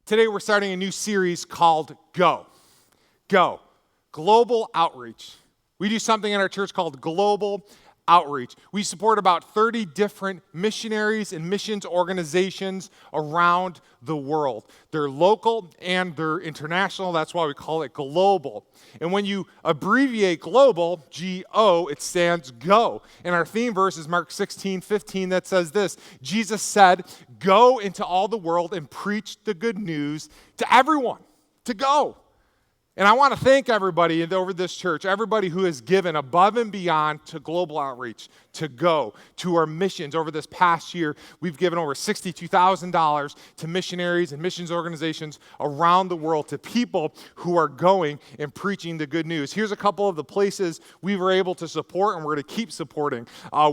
Today we're starting a new series called Go. Go. Global Outreach. We do something in our church called Global Outreach. We support about 30 different missionaries and missions organizations around the world. They're local and they're international. That's why we call it global. And when you abbreviate global, G-O, it stands go. And our theme verse is Mark 16:15 that says this: Jesus said, "Go into all the world and preach the good news to everyone." To go. And I want to thank everybody over this church, everybody who has given above and beyond to global outreach, to go, to our missions. Over this past year, we've given over $62,000 to missionaries and missions organizations around the world, to people who are going and preaching the good news. Here's a couple of the places we were able to support, and we're going to keep supporting.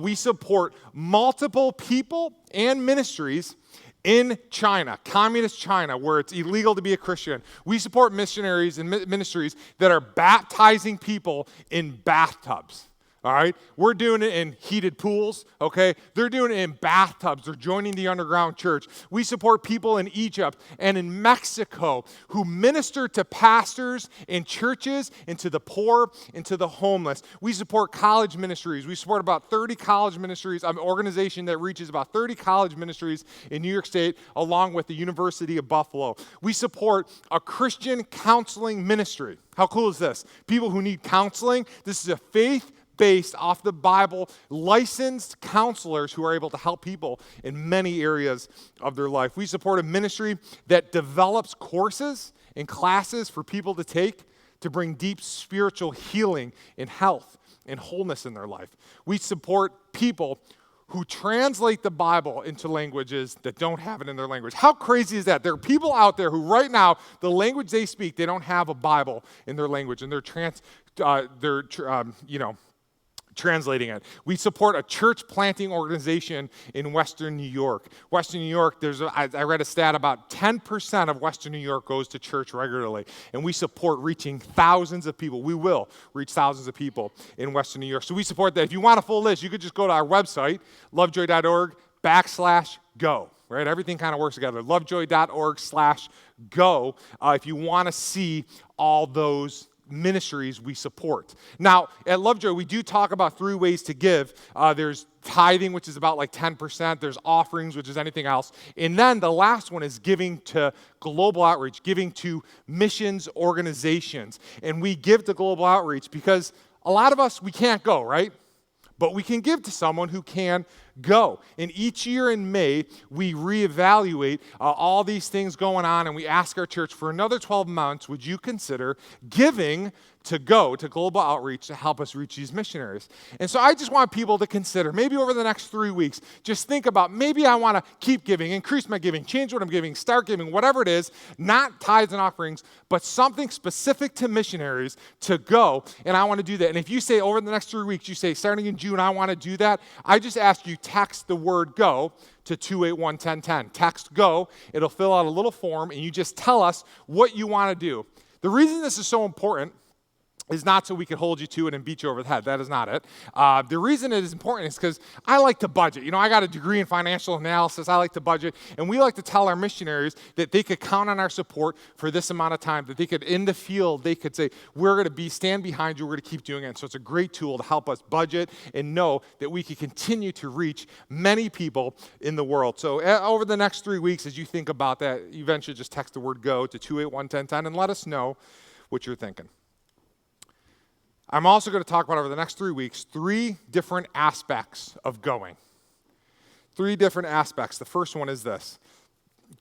We support multiple people and ministries in China, communist China, where it's illegal to be a Christian. We support missionaries and ministries that are baptizing people in bathtubs. All right? We're doing it in heated pools, okay? They're doing it in bathtubs. They're joining the underground church. We support people in Egypt and in Mexico who minister to pastors in churches and to the poor and to the homeless. We support college ministries. We support about 30 college ministries, an organization that reaches about 30 college ministries in New York State, along with the University of Buffalo. We support a Christian counseling ministry. How cool is this? People who need counseling. This is a faith based off the Bible, licensed counselors who are able to help people in many areas of their life. We support a ministry that develops courses and classes for people to take to bring deep spiritual healing and health and wholeness in their life. We support people who translate the Bible into languages that don't have it in their language. How crazy is that? There are people out there who right now, the language they speak, they don't have a Bible in their language, and they're translating it. We support a church planting organization in Western New York. Western New York, I read a stat, about 10% of Western New York goes to church regularly. And we support reaching thousands of people. We will reach thousands of people in Western New York. So we support that. If you want a full list, you could just go to our website, lovejoy.org/go. Right? Everything kind of works together. lovejoy.org/go if you want to see all those ministries we support. Now, at Lovejoy, we do talk about 3 ways to give. There's tithing, which is about like 10%. There's offerings, which is anything else. And then the last one is giving to global outreach, giving to missions organizations. And we give to global outreach because a lot of us, we can't go, right? But we can give to someone who can go. And each year in May, we reevaluate all these things going on, and we ask our church, for another 12 months, would you consider giving to go to global outreach to help us reach these missionaries? And so I just want people to consider, maybe over the next 3 weeks, just think about, maybe I want to keep giving, increase my giving, change what I'm giving, start giving, whatever it is, not tithes and offerings, but something specific to missionaries to go, and I want to do that. And if you say over the next 3 weeks, you say, starting in June, I want to do that, I just ask you, text the word go to 281-1010. Text go, it'll fill out a little form, and you just tell us what you want to do. The reason this is so important is not so we can hold you to it and beat you over the head. That is not it. The reason it is important is because I like to budget. You know, I got a degree in financial analysis. I like to budget. And we like to tell our missionaries that they could count on our support for this amount of time, that they could, in the field, they could say, we're going to stand behind you. We're going to keep doing it. And so it's a great tool to help us budget and know that we can continue to reach many people in the world. So over the next 3 weeks, as you think about that, eventually just text the word go to 281-1010 and let us know what you're thinking. I'm also going to talk about over the next 3 weeks, 3 different aspects of going. 3 different aspects. The first one is this: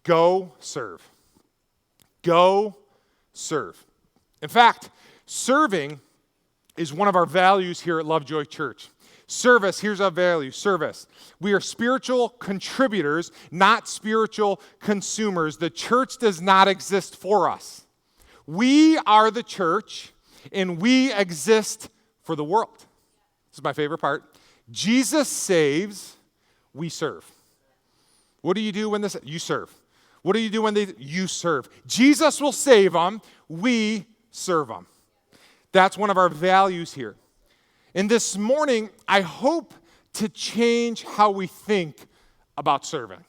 go serve. Go serve. In fact, serving is one of our values here at Lovejoy Church. Service, here's our value, service. We are spiritual contributors, not spiritual consumers. The church does not exist for us. We are the church, and we exist for the world. This is my favorite part. Jesus saves, we serve. What do you do when you serve? What do you do when you serve? Jesus will save them, we serve them. That's one of our values here. And this morning, I hope to change how we think about serving.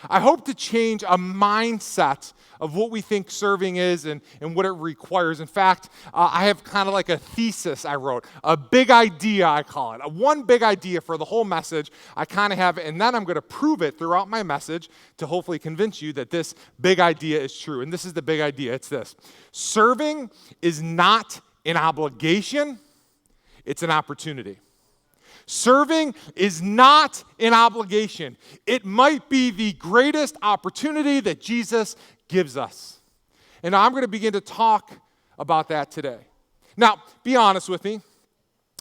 I hope to change a mindset of what we think serving is and what it requires. In fact, I have kind of like a thesis I wrote, a big idea, I call it. One big idea for the whole message. I kind of have it, and then I'm going to prove it throughout my message to hopefully convince you that this big idea is true. And this is the big idea. It's this. Serving is not an obligation, it's an opportunity. Serving is not an obligation. It might be the greatest opportunity that Jesus gives us. And I'm going to begin to talk about that today. Now, be honest with me.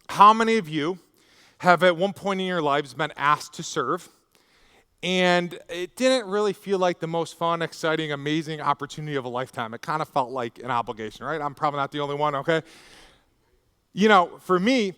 How many of you have at one point in your lives been asked to serve, and it didn't really feel like the most fun, exciting, amazing opportunity of a lifetime? It kind of felt like an obligation, right? I'm probably not the only one, okay? You know, for me,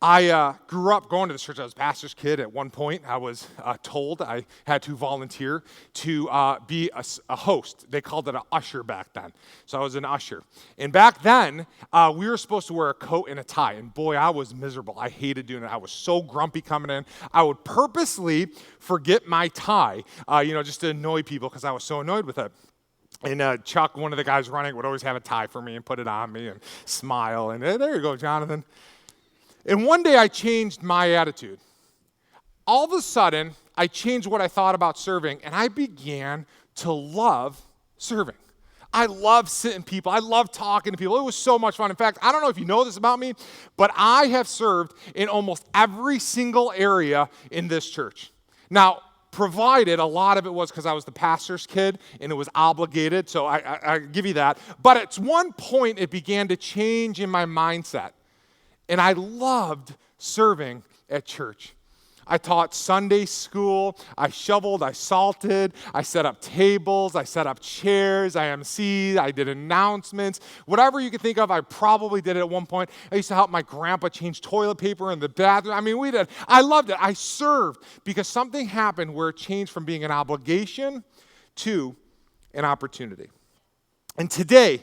I grew up going to the church. I was a pastor's kid at one point. I was told I had to volunteer to be a host. They called it an usher back then. So I was an usher. And back then, we were supposed to wear a coat and a tie. And boy, I was miserable. I hated doing it. I was so grumpy coming in. I would purposely forget my tie, just to annoy people because I was so annoyed with it. And Chuck, one of the guys running, would always have a tie for me and put it on me and smile. And hey, there you go, Jonathan. And one day I changed my attitude. All of a sudden, I changed what I thought about serving, and I began to love serving. I love sitting people. I love talking to people. It was so much fun. In fact, I don't know if you know this about me, but I have served in almost every single area in this church. Now, provided a lot of it was because I was the pastor's kid and it was obligated, so I give you that. But at one point, it began to change in my mindset. And I loved serving at church. I taught Sunday school, I shoveled, I salted, I set up tables, I set up chairs, I emceed, I did announcements. Whatever you could think of, I probably did it at one point. I used to help my grandpa change toilet paper in the bathroom. I mean, we did. I loved it. I served because something happened where it changed from being an obligation to an opportunity. And today,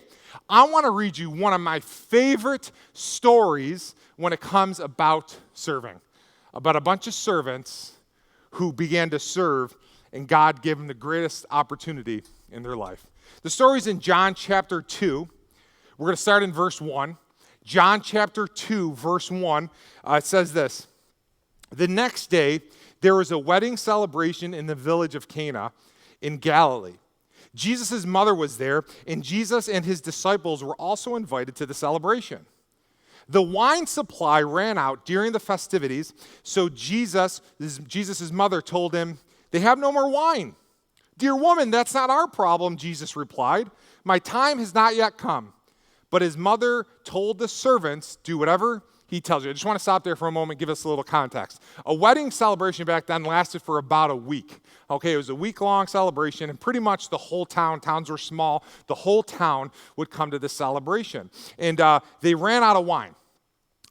I want to read you one of my favorite stories when it comes about serving, about a bunch of servants who began to serve, and God gave them the greatest opportunity in their life. The story's in John chapter 2. We're going to start in verse 1. John chapter 2, verse 1, it says this. The next day, there was a wedding celebration in the village of Cana in Galilee. Jesus' mother was there, and Jesus and his disciples were also invited to the celebration. The wine supply ran out during the festivities, so Jesus' mother told him, "They have no more wine." "Dear woman, that's not our problem," Jesus replied. "My time has not yet come." But his mother told the servants, "Do whatever he tells you." I just want to stop there for a moment, give us a little context. A wedding celebration back then lasted for about a week. Okay, it was a week-long celebration, and pretty much the whole town, towns were small, the whole town would come to this celebration. And they ran out of wine.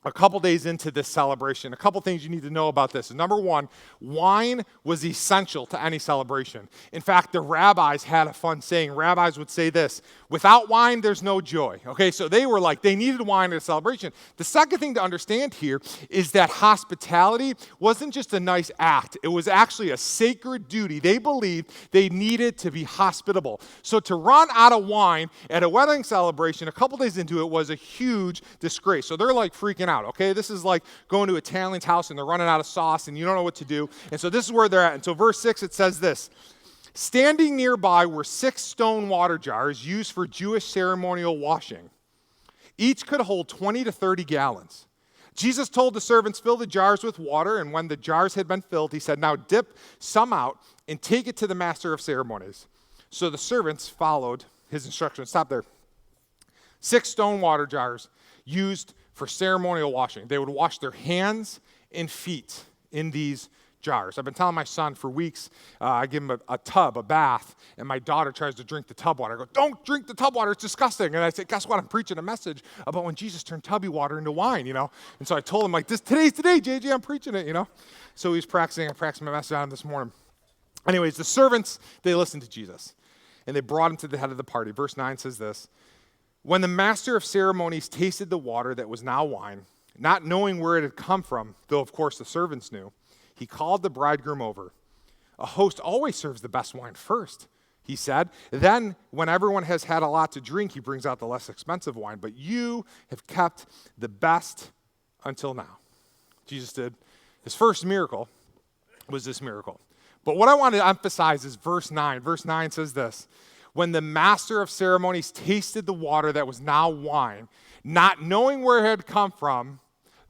A couple days into this celebration, a couple things you need to know about this. Number one, wine was essential to any celebration. In fact, the rabbis had a fun saying. Rabbis would say this, without wine, there's no joy. Okay, so they were like, they needed wine at a celebration. The second thing to understand here is that hospitality wasn't just a nice act. It was actually a sacred duty. They believed they needed to be hospitable. So to run out of wine at a wedding celebration, a couple days into it, was a huge disgrace. So they're like freaking out. Okay, this is like going to Italian's house and they're running out of sauce and you don't know what to do. And so this is where they're at. And so verse 6, it says this. Standing nearby were 6 stone water jars used for Jewish ceremonial washing. Each could hold 20 to 30 gallons. Jesus told the servants, fill the jars with water, and when the jars had been filled, he said, now dip some out and take it to the master of ceremonies. So the servants followed his instructions. Stop there. 6 stone water jars used for ceremonial washing. They would wash their hands and feet in these jars. I've been telling my son for weeks, I give him a tub, a bath, and my daughter tries to drink the tub water. I go, don't drink the tub water, it's disgusting. And I said, guess what? I'm preaching a message about when Jesus turned tubby water into wine, And so I told him, today's today, JJ, I'm preaching it, So he's practicing. I practiced my message on him this morning. Anyways, the servants, they listened to Jesus, and they brought him to the head of the party. Verse 9 says this. When the master of ceremonies tasted the water that was now wine, not knowing where it had come from, though of course the servants knew, he called the bridegroom over. A host always serves the best wine first, he said. Then, when everyone has had a lot to drink, he brings out the less expensive wine. But you have kept the best until now. Jesus did. His first miracle was this miracle. But what I want to emphasize is verse 9. Verse 9 says this: when the master of ceremonies tasted the water that was now wine, not knowing where it had come from,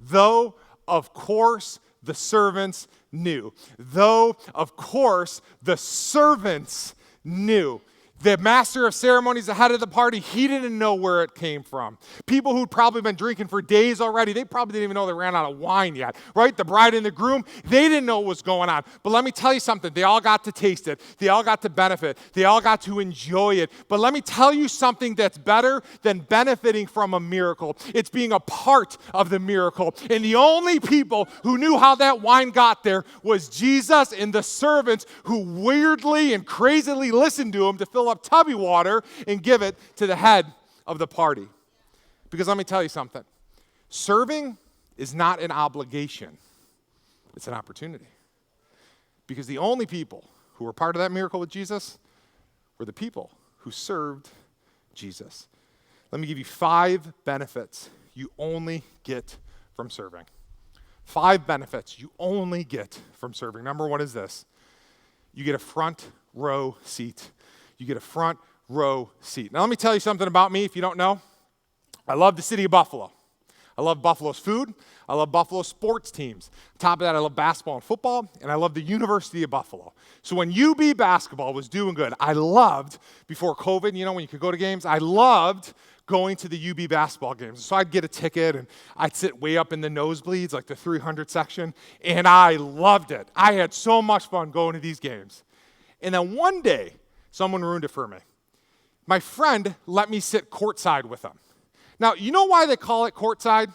though, of course, the servants knew. Though, of course, the servants knew. The master of ceremonies, the head of the party, he didn't know where it came from. People who'd probably been drinking for days already, they probably didn't even know they ran out of wine yet, right? The bride and the groom, they didn't know what was going on. But let me tell you something. They all got to taste it. They all got to benefit. They all got to enjoy it. But let me tell you something that's better than benefiting from a miracle. It's being a part of the miracle. And the only people who knew how that wine got there was Jesus and the servants who weirdly and crazily listened to him to fill up tubby water and give it to the head of the party. Because let me tell you something. Serving is not an obligation. It's an opportunity. Because the only people who were part of that miracle with Jesus were the people who served Jesus. Let me give you 5 benefits you only get from serving. 5 benefits you only get from serving. Number 1 is this: you get a front row seat. You get a front row seat. Now, let me tell you something about me if you don't know. I love the city of Buffalo. I love Buffalo's food. I love Buffalo's sports teams. On top of that, I love basketball and football, and I love the University of Buffalo. So when UB basketball was doing good, I loved, before COVID, when you could go to games, I loved going to the UB basketball games. So I'd get a ticket, and I'd sit way up in the nosebleeds, like the 300 section, and I loved it. I had so much fun going to these games. And then one day, someone ruined it for me. My friend let me sit courtside with him. Now, you know why they call it courtside?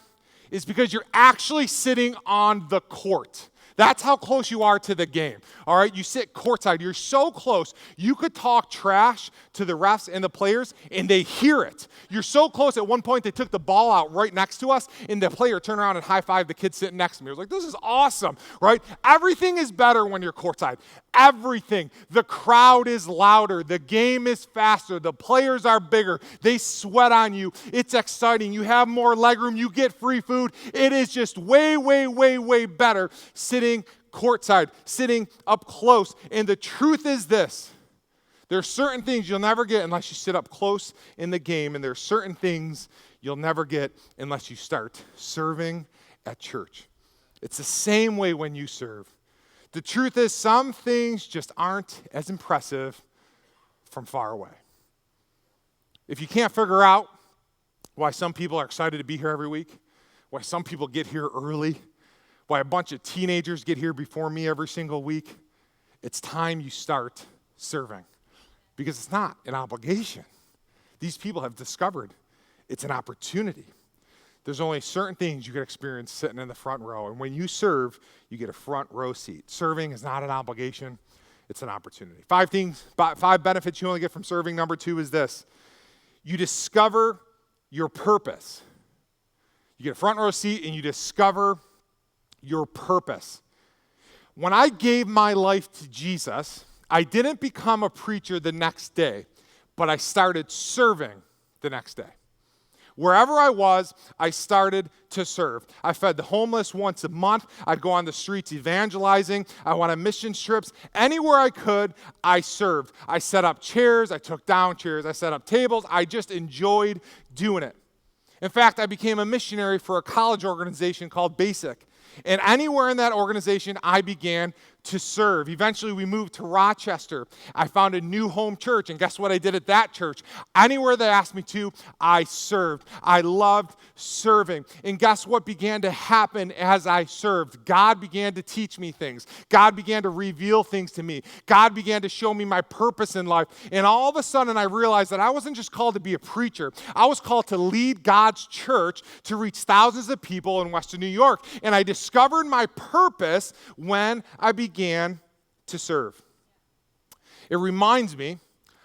It's because you're actually sitting on the court. That's how close you are to the game, all right? You sit courtside. You're so close, you could talk trash to the refs and the players, and they hear it. You're so close, at one point, they took the ball out right next to us, and the player turned around and high-fived the kid sitting next to me. I was like, this is awesome, right? Everything is better when you're courtside. Everything. The crowd is louder. The game is faster. The players are bigger. They sweat on you. It's exciting. You have more legroom. You get free food. It is just way, way, way, way better sitting courtside, sitting up close. And the truth is this: there are certain things you'll never get unless you sit up close in the game, and there are certain things you'll never get unless you start serving at church. It's the same way when you serve. The truth is, some things just aren't as impressive from far away. If you can't figure out why some people are excited to be here every week, why some people get here early, why a bunch of teenagers get here before me every single week, it's time you start serving. Because it's not an obligation. These people have discovered it's an opportunity. There's only certain things you can experience sitting in the front row. And when you serve, you get a front row seat. Serving is not an obligation. It's an opportunity. 5 benefits you only get from serving. Number 2 is this: you discover your purpose. You get a front row seat and you discover your purpose. When I gave my life to Jesus, I didn't become a preacher the next day, but I started serving the next day. Wherever I was, I started to serve. I fed the homeless once a month. I'd go on the streets evangelizing. I went on mission trips. Anywhere I could, I served. I set up chairs. I took down chairs. I set up tables. I just enjoyed doing it. In fact, I became a missionary for a college organization called Basic. And anywhere in that organization, I began to serve. Eventually, we moved to Rochester. I found a new home church, and guess what I did at that church? Anywhere they asked me to, I served. I loved serving. And guess what began to happen as I served? God began to teach me things. God began to reveal things to me. God began to show me my purpose in life. And all of a sudden, I realized that I wasn't just called to be a preacher. I was called to lead God's church to reach thousands of people in Western New York. And I discovered my purpose when I began to serve. It reminds me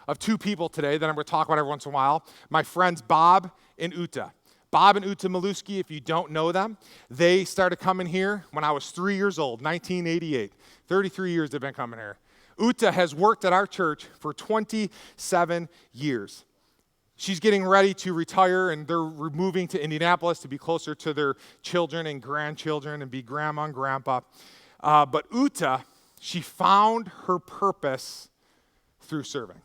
of 2 people today that I'm going to talk about every once in a while. My friends Bob and Uta. Bob and Uta Maluski, if you don't know them, they started coming here when I was 3 years old, 1988. 33 years they've been coming here. Uta has worked at our church for 27 years. She's getting ready to retire, and they're moving to Indianapolis to be closer to their children and grandchildren and be grandma and grandpa. But Uta, she found her purpose through serving.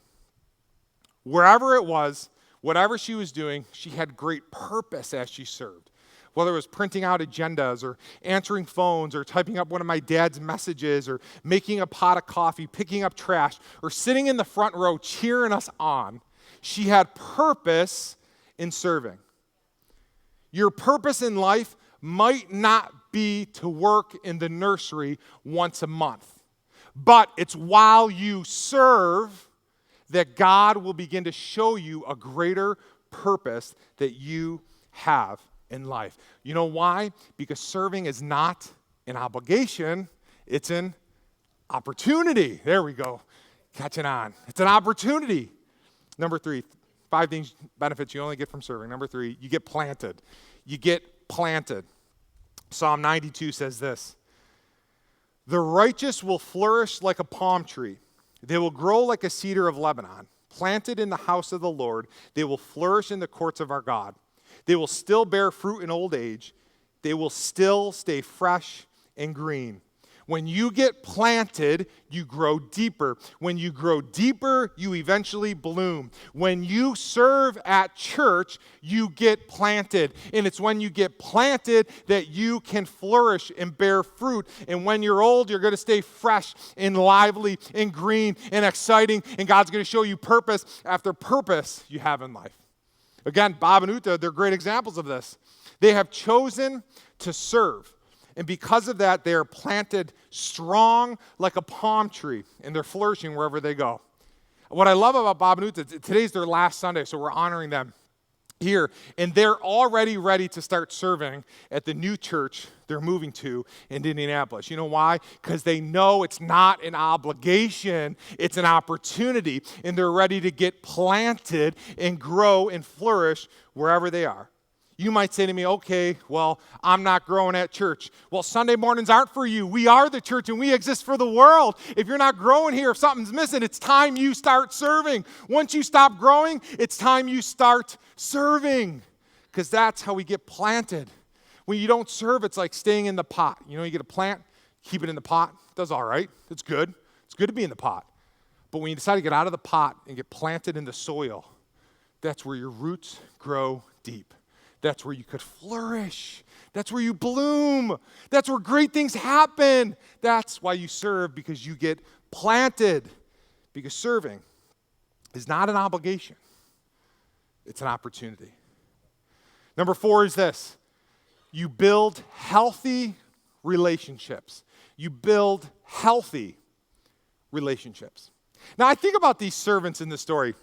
Wherever it was, whatever she was doing, she had great purpose as she served. Whether it was printing out agendas or answering phones or typing up one of my dad's messages or making a pot of coffee, picking up trash, or sitting in the front row cheering us on, she had purpose in serving. Your purpose in life might not be to work in the nursery once a month, but it's while you serve that God will begin to show you a greater purpose that you have in life. You know why? Because serving is not an obligation, it's an opportunity. There we go. Catching on. It's an opportunity. Number 3, 5 things, benefits you only get from serving. Number 3, you get planted. You get planted. Psalm 92 says this: "The righteous will flourish like a palm tree. They will grow like a cedar of Lebanon. Planted in the house of the Lord, they will flourish in the courts of our God. They will still bear fruit in old age. They will still stay fresh and green." When you get planted, you grow deeper. When you grow deeper, you eventually bloom. When you serve at church, you get planted. And it's when you get planted that you can flourish and bear fruit. And when you're old, you're going to stay fresh and lively and green and exciting. And God's going to show you purpose after purpose you have in life. Again, Bob and Uta, they're great examples of this. They have chosen to serve. And because of that, they are planted strong like a palm tree, and they're flourishing wherever they go. What I love about Bob and Uta, today's their last Sunday, so we're honoring them here. And they're already ready to start serving at the new church they're moving to in Indianapolis. You know why? Because they know it's not an obligation, it's an opportunity. And they're ready to get planted and grow and flourish wherever they are. You might say to me, okay, well, I'm not growing at church. Well, Sunday mornings aren't for you. We are the church and we exist for the world. If you're not growing here, if something's missing, it's time you start serving. Once you stop growing, it's time you start serving, because that's how we get planted. When you don't serve, it's like staying in the pot. You know, you get a plant, keep it in the pot. It does all right. It's good. It's good to be in the pot. But when you decide to get out of the pot and get planted in the soil, that's where your roots grow deep. That's where you could flourish. That's where you bloom. That's where great things happen. That's why you serve, because you get planted. Because serving is not an obligation. It's an opportunity. Number 4 is this: you build healthy relationships. You build healthy relationships. Now, I think about these servants in the story,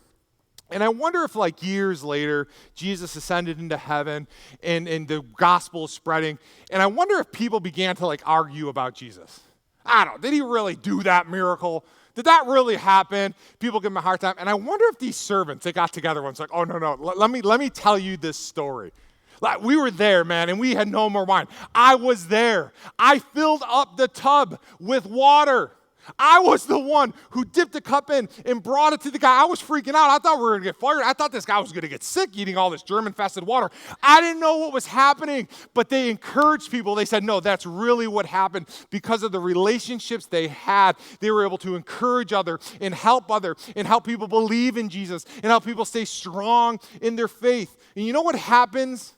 and I wonder if, like, years later, Jesus ascended into heaven and the gospel is spreading, and I wonder if people began to, like, argue about Jesus. I don't know. Did he really do that miracle? Did that really happen? People give him a hard time. And I wonder if these servants, they got together once, like, oh, no, let me tell you this story. Like, we were there, man, and we had no more wine. I was there. I filled up the tub with water. I was the one who dipped the cup in and brought it to the guy. I was freaking out. I thought we were going to get fired. I thought this guy was going to get sick eating all this germ-infested water. I didn't know what was happening, but they encouraged people. They said, no, that's really what happened. Because of the relationships they had, they were able to encourage others and help people believe in Jesus and help people stay strong in their faith. And you know what happens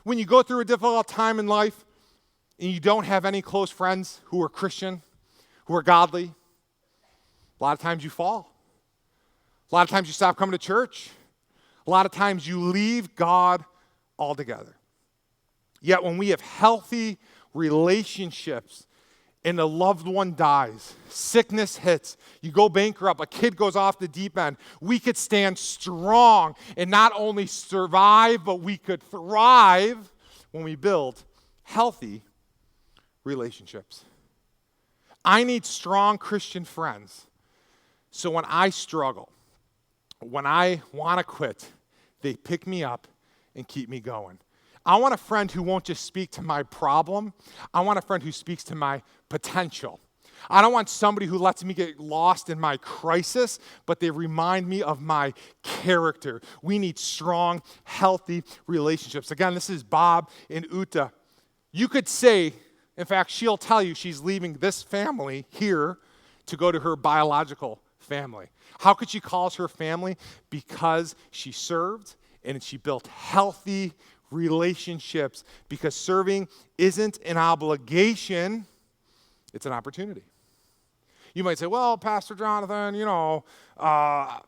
when you go through a difficult time in life and you don't have any close friends who are Christian, who are godly? A lot of times you fall. A lot of times you stop coming to church. A lot of times you leave God altogether. Yet when we have healthy relationships and a loved one dies, sickness hits, you go bankrupt, a kid goes off the deep end, we could stand strong and not only survive, but we could thrive when we build healthy relationships. I need strong Christian friends. So when I struggle, when I want to quit, they pick me up and keep me going. I want a friend who won't just speak to my problem. I want a friend who speaks to my potential. I don't want somebody who lets me get lost in my crisis, but they remind me of my character. We need strong, healthy relationships. Again, this is Bob and Uta. You could say, in fact, she'll tell you she's leaving this family here to go to her biological family. How could she call us her family? Because she served and she built healthy relationships. Because serving isn't an obligation, it's an opportunity. You might say, well, Pastor Jonathan, I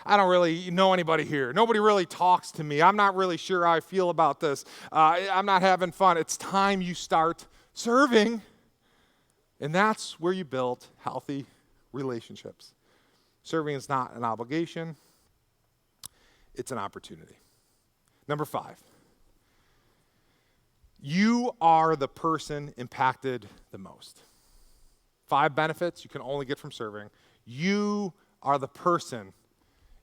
don't really know anybody here. Nobody really talks to me. I'm not really sure how I feel about this. I'm not having fun. It's time you start serving. And that's where you build healthy relationships. Serving is not an obligation. It's an opportunity. Number 5. You are the person impacted the most. 5 benefits you can only get from serving. You are the person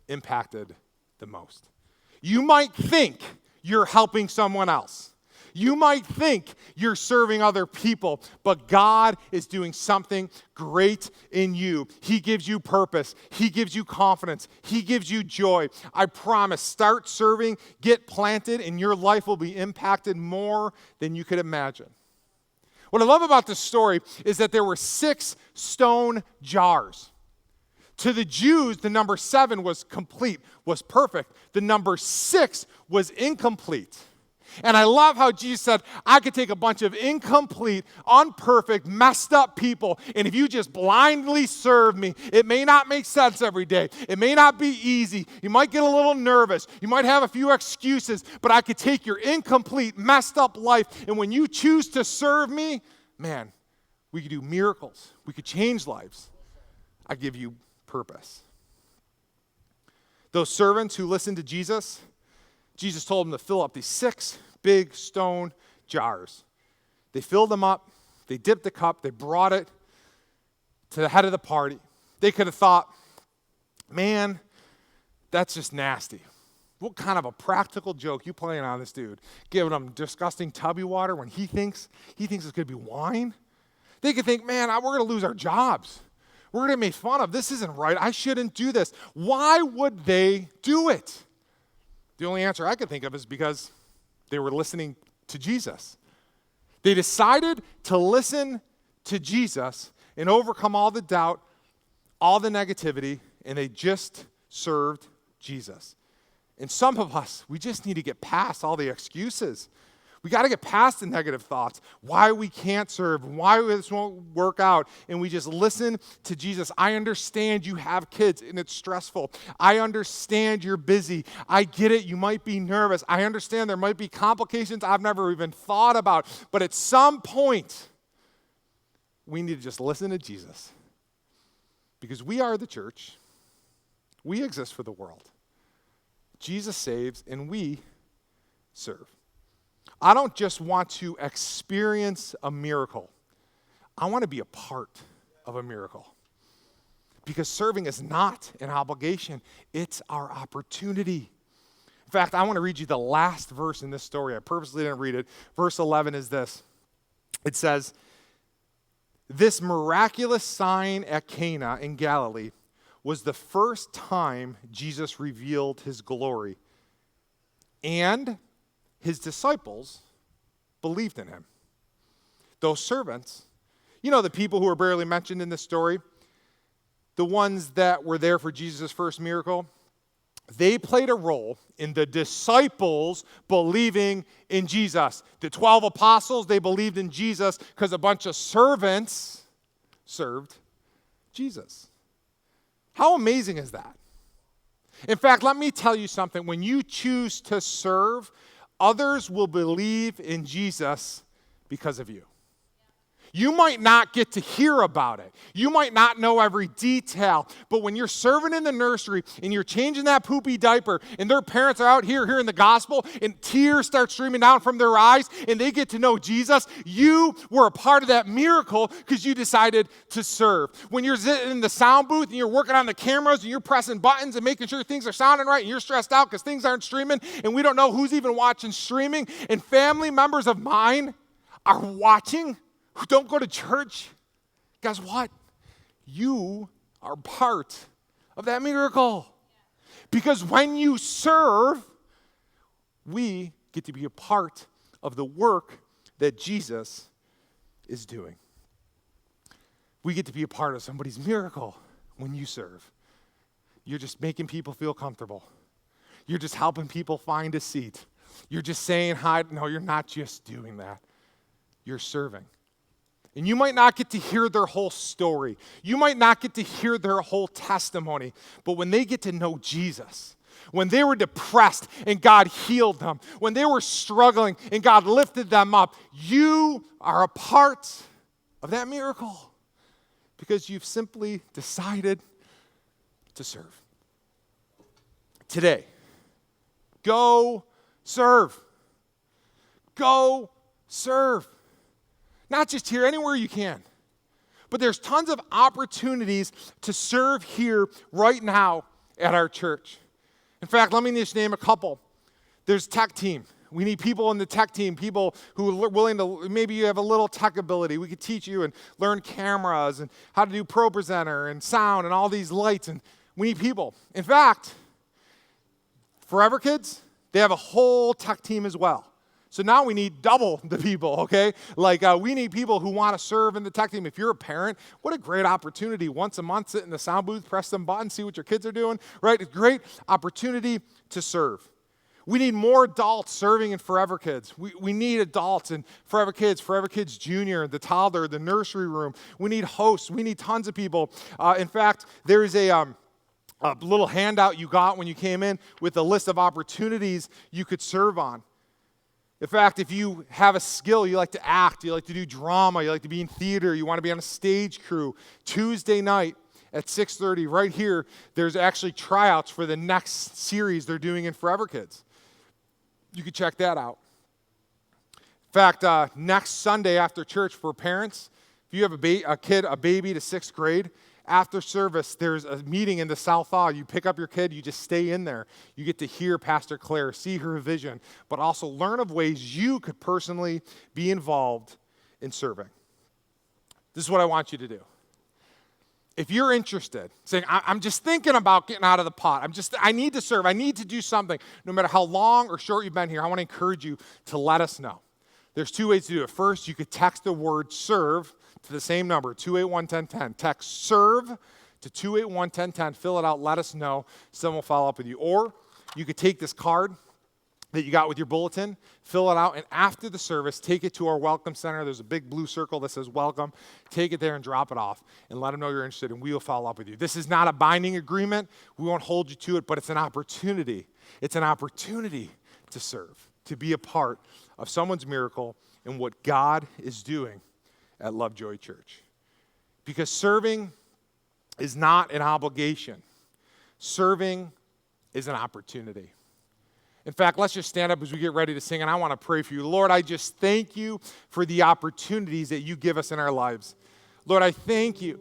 impacted the most. You might think you're helping someone else. You might think you're serving other people, but God is doing something great in you. He gives you purpose. He gives you confidence. He gives you joy. I promise, start serving, get planted, and your life will be impacted more than you could imagine. What I love about this story is that there were 6 stone jars. To the Jews, the number 7 was complete, was perfect. The number 6 was incomplete. And I love how Jesus said, I could take a bunch of incomplete, unperfect, messed up people, and if you just blindly serve me, it may not make sense every day. It may not be easy. You might get a little nervous. You might have a few excuses, but I could take your incomplete, messed up life, and when you choose to serve me, man, we could do miracles. We could change lives. I give you purpose. Those servants who listened to Jesus told them to fill up these 6 big stone jars. They filled them up. They dipped the cup. They brought it to the head of the party. They could have thought, man, that's just nasty. What kind of a practical joke you playing on this dude? Giving him disgusting tubby water when he thinks it's going to be wine? They could think, man, we're going to lose our jobs. We're going to make fun of. This isn't right. I shouldn't do this. Why would they do it? The only answer I could think of is because they were listening to Jesus. They decided to listen to Jesus and overcome all the doubt, all the negativity, and they just served Jesus. And some of us, we just need to get past all the excuses. We got to get past the negative thoughts, why we can't serve, why this won't work out, and we just listen to Jesus. I understand you have kids and it's stressful. I understand you're busy. I get it. You might be nervous. I understand there might be complications I've never even thought about, but at some point, we need to just listen to Jesus because we are the church. We exist for the world. Jesus saves and we serve. I don't just want to experience a miracle. I want to be a part of a miracle. Because serving is not an obligation, it's our opportunity. In fact, I want to read you the last verse in this story. I purposely didn't read it. Verse 11 is this. It says, this miraculous sign at Cana in Galilee was the first time Jesus revealed his glory. And his disciples believed in him. Those servants, the people who are barely mentioned in this story, the ones that were there for Jesus' first miracle, they played a role in the disciples believing in Jesus. The 12 apostles, they believed in Jesus because a bunch of servants served Jesus. How amazing is that? In fact, let me tell you something. When you choose to serve, others will believe in Jesus because of you. You might not get to hear about it. You might not know every detail, but when you're serving in the nursery and you're changing that poopy diaper and their parents are out here hearing the gospel and tears start streaming down from their eyes and they get to know Jesus, you were a part of that miracle because you decided to serve. When you're sitting in the sound booth and you're working on the cameras and you're pressing buttons and making sure things are sounding right and you're stressed out because things aren't streaming and we don't know who's even watching streaming and family members of mine are watching, who don't go to church, guess what? You are part of that miracle. Because when you serve, we get to be a part of the work that Jesus is doing. We get to be a part of somebody's miracle when you serve. You're just making people feel comfortable. You're just helping people find a seat. You're just saying hi. No, you're not just doing that. You're serving. And you might not get to hear their whole story. You might not get to hear their whole testimony. But when they get to know Jesus, when they were depressed and God healed them, when they were struggling and God lifted them up, you are a part of that miracle because you've simply decided to serve. Today, go serve. Go serve. Not just here, anywhere you can. But there's tons of opportunities to serve here right now at our church. In fact, let me just name a couple. There's tech team. We need people in the tech team, people who are willing to, maybe you have a little tech ability. We could teach you and learn cameras and how to do Pro Presenter and sound and all these lights. And we need people. In fact, Forever Kids, they have a whole tech team as well. So now we need double the people, okay? We need people who want to serve in the tech team. If you're a parent, what a great opportunity. Once a month, sit in the sound booth, press some buttons, see what your kids are doing, right? It's a great opportunity to serve. We need more adults serving in Forever Kids. We need adults in Forever Kids Junior, the toddler, the nursery room. We need hosts. We need tons of people. In fact, there is a little handout you got when you came in with a list of opportunities you could serve on. In fact, if you have a skill, you like to act, you like to do drama, you like to be in theater, you want to be on a stage crew, Tuesday night at 6:30 right here, there's actually tryouts for the next series they're doing in Forever Kids. You can check that out. In fact, next Sunday after church for parents, if you have a baby to 6th grade, after service, there's a meeting in the South Hall. You pick up your kid, you just stay in there. You get to hear Pastor Claire, see her vision, but also learn of ways you could personally be involved in serving. This is what I want you to do. If you're interested, saying, I'm just thinking about getting out of the pot. I need to serve. I need to do something. No matter how long or short you've been here, I want to encourage you to let us know. There's two ways to do it. First, you could text the word serve to the same number, 281-1010. Text serve to 281-1010. Fill it out. Let us know. Someone will follow up with you. Or you could take this card that you got with your bulletin, fill it out, and after the service, take it to our welcome center. There's a big blue circle that says welcome. Take it there and drop it off and let them know you're interested, and we will follow up with you. This is not a binding agreement. We won't hold you to it, but it's an opportunity. It's an opportunity to serve, to be a part of someone's miracle and what God is doing at Lovejoy Church. Because serving is not an obligation. Serving is an opportunity. In fact, let's just stand up as we get ready to sing, and I want to pray for you. Lord, I just thank you for the opportunities that you give us in our lives. Lord, I thank you,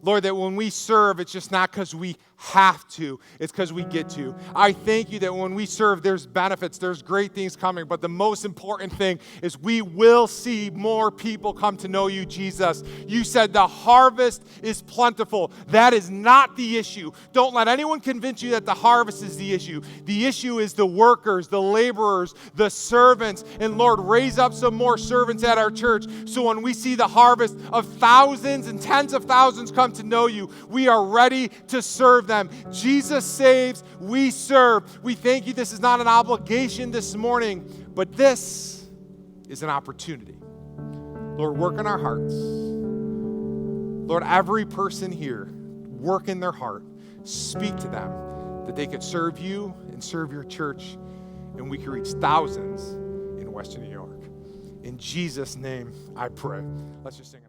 Lord, that when we serve, it's just not because we have to, it's because we get to. I thank you that when we serve, there's benefits, there's great things coming, but the most important thing is we will see more people come to know you, Jesus. You said the harvest is plentiful. That is not the issue. Don't let anyone convince you that the harvest is the issue. The issue is the workers, the laborers, the servants, and Lord, raise up some more servants at our church so when we see the harvest of thousands and tens of thousands come to know you, we are ready to serve them. Jesus saves, we serve. We thank you. This is not an obligation this morning, but this is an opportunity. Lord, work in our hearts. Lord, every person here, work in their heart. Speak to them that they could serve you and serve your church, and we can reach thousands in Western New York. In Jesus' name, I pray. Let's just sing.